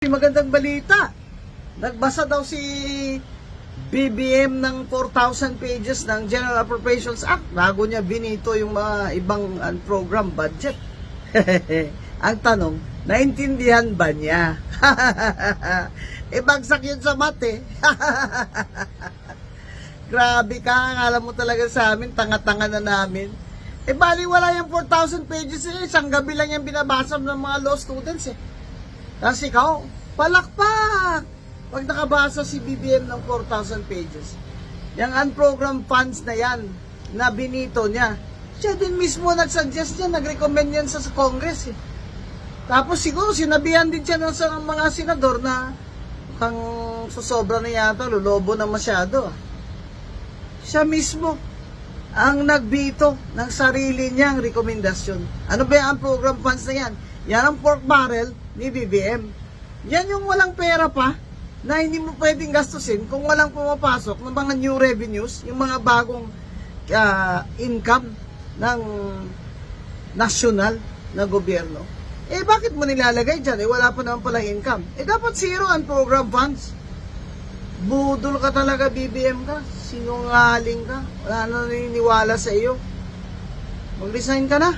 Magandang balita. Nagbasa daw si BBM ng 4,000 pages ng General Appropriations Act bago niya binito yung mga ibang program budget. Ang tanong, naintindihan ba niya? Bagsak yun sa mate. Grabe ka, alam mo talaga sa amin, tanga-tanga na namin. Bali wala yung 4,000 pages isang gabi lang yung binabasa ng mga law students Tapos ikaw, palakpak! Pag nakabasa si BBM ng 4,000 pages, yung unprogrammed funds na yan, na binito niya, siya din mismo nagsuggest niya, nag-recommend yan sa Congress Tapos siguro sinabihan din siya ng mga senador na mukhang susobra na yata, lulobo na masyado. Siya mismo ang nagbito ng sarili niyang rekomendasyon. Ano ba yung unprogrammed funds na yan? Yan ang pork barrel ni BBM. Yan yung walang pera pa na hindi mo pwedeng gastusin kung walang pumapasok ng mga new revenues, yung mga bagong income ng national na gobyerno. Bakit mo nilalagay dyan? Wala pa naman palang income. Dapat zero ang program funds. Budol ka talaga, BBM ka. Sinungaling ka. Wala na naniniwala sa iyo. Mag-resign ka na.